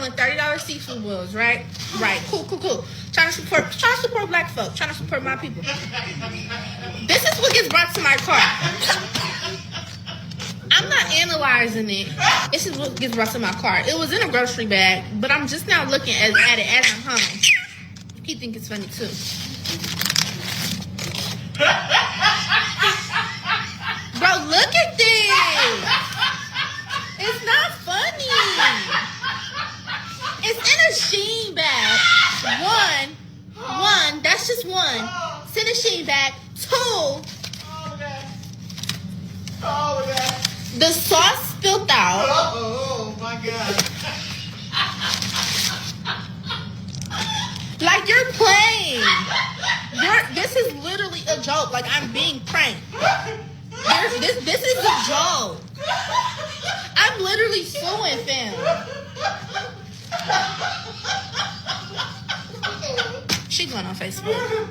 selling $30 seafood boils, right? Right. Cool. Trying to support black folk. Trying to support my people. This is what gets brought to my car. I'm not analyzing it. This is what gets brought to my car. It was in a grocery bag, but I'm just now looking at it as I'm home. You think it's funny too. Bro, look at this. It's not funny. It's in a Shein bag. One. That's just one. It's in a Shein bag. 2. Oh, God. The sauce spilled out. Oh, my God. Like you're playing. This is literally a joke. Like I'm being pranked. This is a joke. I'm literally suing fam. She going on Facebook.